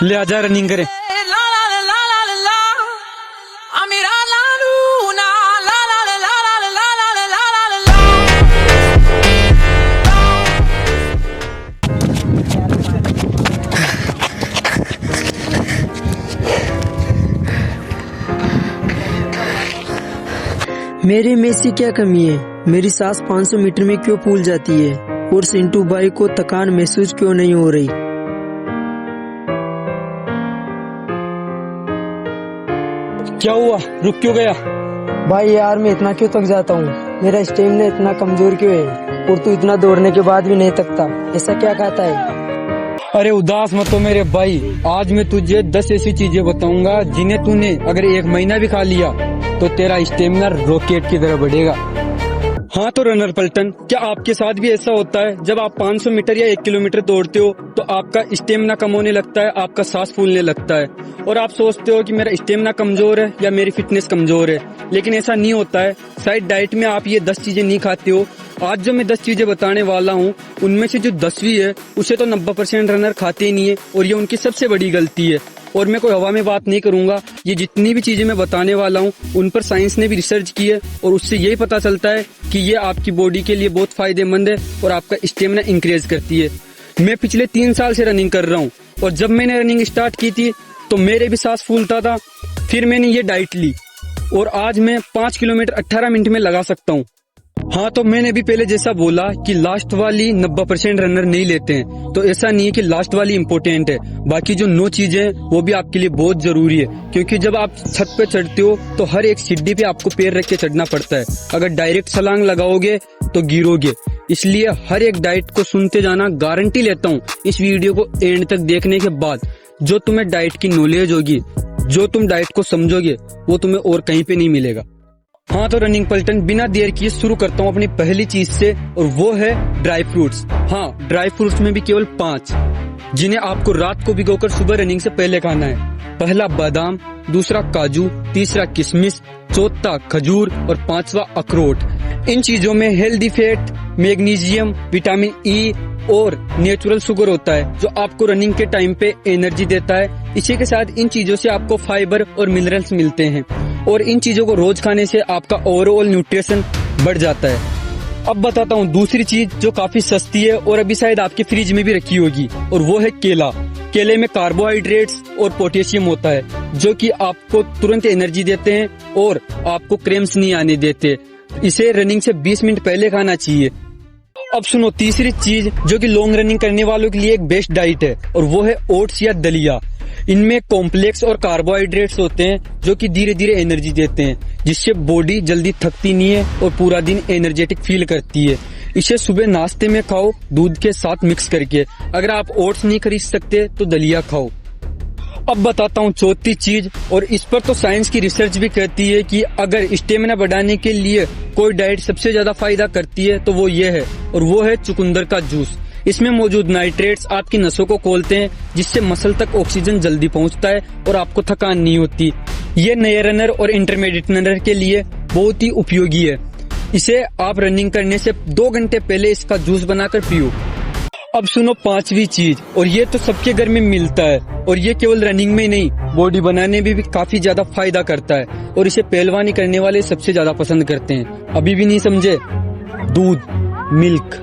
ले आजा रनिंग करे। मेरे में से क्या कमी है? मेरी सांस 500 मीटर में क्यों फूल जाती है और सिंटू भाई को थकान महसूस क्यों नहीं हो रही? क्या हुआ, रुक क्यों गया? भाई यार मैं इतना क्यों थक जाता हूँ? मेरा स्टेमिना इतना कमजोर क्यों है? और तू इतना दौड़ने के बाद भी नहीं थकता, ऐसा क्या खाता है? अरे उदास मत हो मेरे भाई, आज मैं तुझे 10 ऐसी चीजें बताऊंगा जिन्हें तूने अगर 1 महीना भी खा लिया तो तेरा स्टेमिना रॉकेट की तरह बढ़ेगा। हाँ तो रनर पलटन, क्या आपके साथ भी ऐसा होता है जब आप 500 मीटर या 1 किलोमीटर दौड़ते हो तो आपका स्टेमिना कम होने लगता है, आपका सांस फूलने लगता है और आप सोचते हो कि मेरा स्टेमिना कमजोर है या मेरी फिटनेस कमजोर है, लेकिन ऐसा नहीं होता है। शायद डाइट में आप ये 10 चीजें नहीं खाते हो। आज जो मैं 10 चीजें बताने वाला हूँ उनमें से जो 10वीं है उसे तो 90% रनर खाते ही नहीं है और ये उनकी सबसे बड़ी गलती है। और मैं कोई हवा में बात नहीं करूंगा, ये जितनी भी चीजें मैं बताने वाला हूँ उन पर साइंस ने भी रिसर्च की है और उससे यही पता चलता है कि ये आपकी बॉडी के लिए बहुत फायदेमंद है और आपका स्टेमिना इंक्रीज करती है। मैं पिछले 3 साल से रनिंग कर रहा हूँ और जब मैंने रनिंग स्टार्ट की थी तो मेरे भी सांस फूलता था, फिर मैंने ये डाइट ली और आज मैं 5 किलोमीटर 18 मिनट में लगा सकता हूँ। हाँ तो मैंने भी पहले जैसा बोला कि लास्ट वाली 90% रनर नहीं लेते हैं, तो ऐसा नहीं है कि लास्ट वाली इम्पोर्टेंट है, बाकी जो 9 चीजें हैं वो भी आपके लिए बहुत जरूरी है। क्योंकि जब आप छत पे चढ़ते हो तो हर एक सीढ़ी पे आपको पैर रख के चढ़ना पड़ता है, अगर डायरेक्ट छलांग लगाओगे तो गिरोगे। इसलिए हर एक डाइट को सुनते जाना, गारंटी लेता हूँ इस वीडियो को एंड तक देखने के बाद जो तुम्हें डाइट की नॉलेज होगी, जो तुम डाइट को समझोगे वो तुम्हें और कहीं पे नहीं मिलेगा। हाँ तो रनिंग पलटन, बिना देर किए शुरू करता हूँ अपनी पहली चीज से और वो है ड्राई फ्रूट्स। हाँ, ड्राई फ्रूट्स में भी केवल 5 जिन्हें आपको रात को भिगोकर सुबह रनिंग से पहले खाना है। पहला बादाम, दूसरा काजू, तीसरा किशमिश, चौथा खजूर और 5वां अखरोट। इन चीजों में healthy fat, magnesium, vitamin E और नेचुरल शुगर होता है जो आपको रनिंग के टाइम पे एनर्जी देता है। इसी के साथ इन चीजों से आपको फाइबर और मिनरल्स मिलते हैं और इन चीजों को रोज खाने से आपका ओवरऑल न्यूट्रिशन बढ़ जाता है। अब बताता हूँ दूसरी चीज जो काफी सस्ती है और अभी शायद आपके फ्रिज में भी रखी होगी, और वो है केला। केले में कार्बोहाइड्रेट्स और पोटेशियम होता है जो कि आपको तुरंत एनर्जी देते हैं और आपको क्रैम्प्स नहीं आने देते। इसे रनिंग से 20 मिनट पहले खाना चाहिए। अब सुनो तीसरी चीज जो कि लॉन्ग रनिंग करने वालों के लिए एक बेस्ट डाइट है और वो है ओट्स या दलिया। इनमें कॉम्प्लेक्स और कार्बोहाइड्रेट्स होते हैं जो कि धीरे धीरे एनर्जी देते हैं, जिससे बॉडी जल्दी थकती नहीं है और पूरा दिन एनर्जेटिक फील करती है। इसे सुबह नाश्ते में खाओ दूध के साथ मिक्स करके। अगर आप ओट्स नहीं खरीद सकते तो दलिया खाओ। अब बताता हूँ चौथी चीज, और इस पर तो साइंस की रिसर्च भी कहती है कि अगर स्टेमिना बढ़ाने के लिए कोई डाइट सबसे ज्यादा फायदा करती है तो वो ये है, और वो है चुकंदर का जूस। इसमें मौजूद नाइट्रेट्स आपकी नसों को खोलते हैं जिससे मसल तक ऑक्सीजन जल्दी पहुंचता है और आपको थकान नहीं होती। ये नए रनर और इंटरमीडिएट रनर के लिए बहुत ही उपयोगी है। इसे आप रनिंग करने से 2 घंटे पहले इसका जूस बनाकर पियो। अब सुनो 5वीं चीज, और ये तो सबके घर में मिलता है और ये केवल रनिंग में ही नहीं बॉडी बनाने में भी काफी ज्यादा फायदा करता है और इसे पहलवानी करने वाले सबसे ज्यादा पसंद करते हैं। अभी भी नहीं समझे? दूध, मिल्क।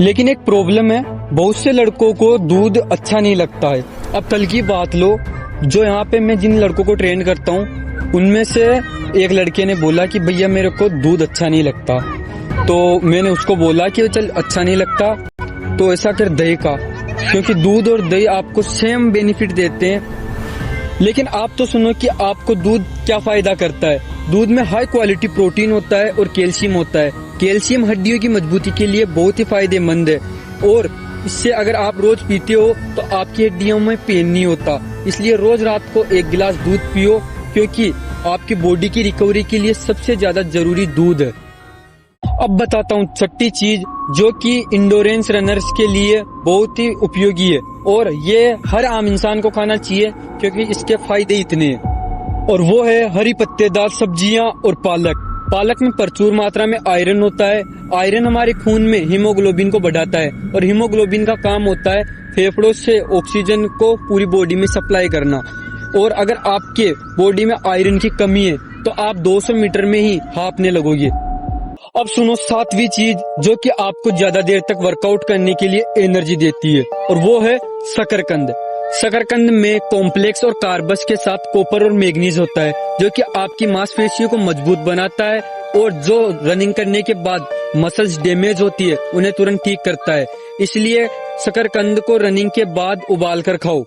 लेकिन एक प्रॉब्लम है, बहुत से लड़कों को दूध अच्छा नहीं लगता है। अब कल की बात लो, जो यहाँ पे मैं जिन लड़कों को ट्रेन करता हूँ उनमें से एक लड़के ने बोला कि भैया मेरे को दूध अच्छा नहीं लगता, तो मैंने उसको बोला कि चल अच्छा नहीं लगता तो ऐसा कर दही का, क्योंकि दूध और दही आपको सेम बेनिफिट देते हैं। लेकिन आप तो सुनो कि आपको दूध क्या फायदा करता है। दूध में हाई क्वालिटी प्रोटीन होता है और कैल्शियम होता है। कैल्शियम हड्डियों की मजबूती के लिए बहुत ही फायदेमंद है और इससे अगर आप रोज पीते हो तो आपकी हड्डियों में पेन नहीं होता। इसलिए रोज रात को 1 गिलास दूध पियो, क्योंकि आपकी बॉडी की रिकवरी के लिए सबसे ज्यादा जरूरी दूध है। अब बताता हूँ छठी चीज जो कि इंडोरेंस रनर्स के लिए बहुत ही उपयोगी है और ये हर आम इंसान को खाना चाहिए क्योंकि इसके फायदे इतने हैं, और वो है हरी पत्तेदार सब्जियां और पालक। पालक में प्रचुर मात्रा में आयरन होता है। आयरन हमारे खून में हीमोग्लोबिन को बढ़ाता है और हीमोग्लोबिन का काम होता है फेफड़ों से ऑक्सीजन को पूरी बॉडी में सप्लाई करना। और अगर आपके बॉडी में आयरन की कमी है तो आप 200 मीटर में ही हांफने लगोगे। अब सुनो सातवीं चीज जो कि आपको ज्यादा देर तक वर्कआउट करने के लिए एनर्जी देती है, और वो है शकरकंद। शकरकंद में कॉम्प्लेक्स और कार्बस के साथ कॉपर और मैग्नीज होता है जो कि आपकी मांसपेशियों को मजबूत बनाता है और जो रनिंग करने के बाद मसल्स डैमेज होती है उन्हें तुरंत ठीक करता है। इसलिए शकरकंद को रनिंग के बाद उबाल कर खाओ।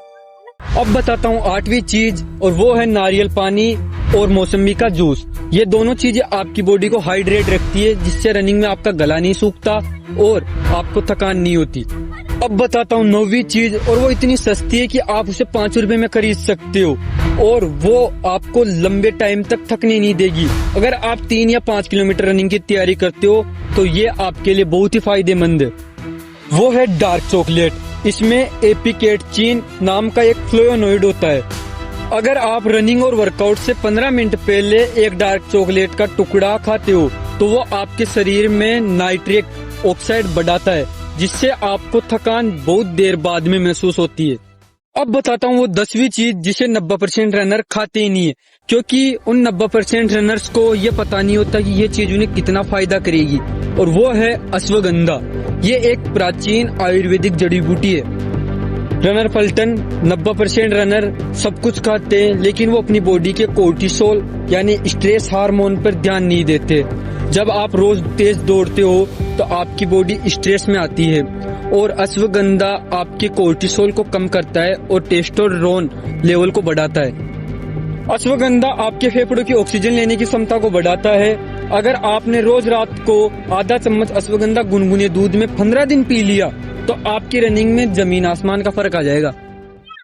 अब बताता हूँ आठवीं चीज, और वो है नारियल पानी और मौसमी का जूस। ये दोनों चीजें आपकी बॉडी को हाइड्रेट रखती है, जिससे रनिंग में आपका गला नहीं सूखता और आपको थकान नहीं होती। अब बताता हूँ नौवीं चीज, और वो इतनी सस्ती है कि आप उसे 5 रुपए में खरीद सकते हो और वो आपको लंबे टाइम तक थकने नहीं देगी। अगर आप 3 या 5 किलोमीटर रनिंग की तैयारी करते हो तो ये आपके लिए बहुत ही फायदेमंद है। वो है डार्क चॉकलेट। इसमें एपिकेटचिन नाम का एक फ्लेवोनोइड होता है। अगर आप रनिंग और वर्कआउट से 15 मिनट पहले एक डार्क चॉकलेट का टुकड़ा खाते हो तो वो आपके शरीर में नाइट्रिक ऑक्साइड बढ़ाता है, जिससे आपको थकान बहुत देर बाद में महसूस होती है। अब बताता हूँ वो 10वीं चीज जिसे 90% रनर खाते ही नहीं है, क्योंकि उन 90% रनर्स को ये पता नहीं होता कि ये चीज उन्हें कितना फायदा करेगी, और वो है अश्वगंधा। ये एक प्राचीन आयुर्वेदिक जड़ी बूटी है। रनर पलटन 90% रनर सब कुछ खाते हैं लेकिन वो अपनी बॉडी के कोर्टिसोल यानी स्ट्रेस हार्मोन पर ध्यान नहीं देते। जब आप रोज तेज दौड़ते हो तो आपकी बॉडी स्ट्रेस में आती है और अश्वगंधा आपके कोर्टिसोल को कम करता है और टेस्टोस्टेरोन लेवल को बढ़ाता है। अश्वगंधा आपके फेफड़ों की ऑक्सीजन लेने की क्षमता को बढ़ाता है। अगर आपने रोज रात को आधा चम्मच अश्वगंधा गुनगुने दूध में 15 दिन पी लिया तो आपकी रनिंग में जमीन आसमान का फर्क आ जाएगा।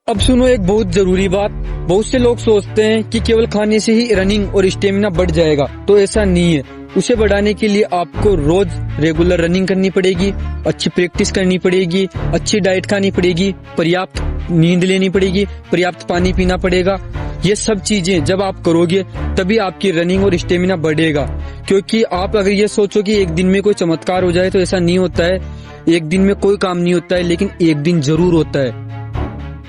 अब सुनो एक बहुत जरूरी बात। बहुत से लोग सोचते हैं कि केवल खाने से ही रनिंग और स्टेमिना बढ़ जाएगा, तो ऐसा नहीं है। उसे बढ़ाने के लिए आपको रोज रेगुलर रनिंग करनी पड़ेगी, अच्छी प्रैक्टिस करनी पड़ेगी, अच्छी डाइट खानी पड़ेगी, पर्याप्त नींद लेनी पड़ेगी, पर्याप्त पानी पीना पड़ेगा। ये सब चीजें जब आप करोगे तभी आपकी रनिंग और स्टेमिना बढ़ेगा। क्योंकि आप अगर ये सोचो कि एक दिन में कोई चमत्कार हो जाए तो ऐसा नहीं होता है। एक दिन में कोई काम नहीं होता है, लेकिन एक दिन जरूर होता है।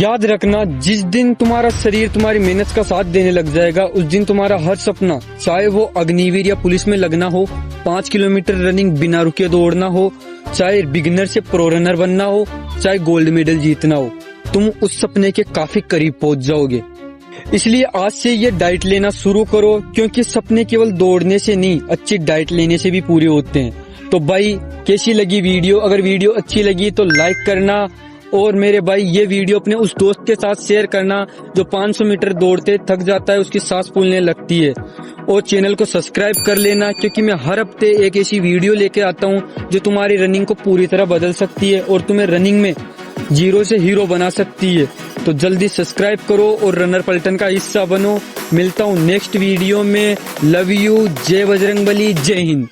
याद रखना, जिस दिन तुम्हारा शरीर तुम्हारी मेहनत का साथ देने लग जाएगा उस दिन तुम्हारा हर सपना, चाहे वो अग्निवीर या पुलिस में लगना हो, 5 किलोमीटर रनिंग बिना रुके दौड़ना हो, चाहे बिगिनर से प्रो रनर बनना हो, चाहे गोल्ड मेडल जीतना हो, तुम उस सपने के काफी करीब पहुंच जाओगे। इसलिए आज से ये डाइट लेना शुरू करो, क्योंकि सपने केवल दौड़ने से नहीं, अच्छी डाइट लेने से भी पूरे होते हैं। तो भाई कैसी लगी वीडियो? अगर वीडियो अच्छी लगी तो लाइक करना, और मेरे भाई ये वीडियो अपने उस दोस्त के साथ शेयर करना जो 500 मीटर दौड़ते थक जाता है, उसकी सांस फूलने लगती है। और चैनल को सब्सक्राइब कर लेना, क्योंकि मैं हर हफ्ते एक ऐसी वीडियो लेके आता हूँ जो तुम्हारी रनिंग को पूरी तरह बदल सकती है और तुम्हें रनिंग में जीरो से हीरो बना सकती है। तो जल्दी सब्सक्राइब करो और रनर पलटन का हिस्सा बनो। मिलता हूँ नेक्स्ट वीडियो में। Love you. जय बजरंगबली। जय हिंद।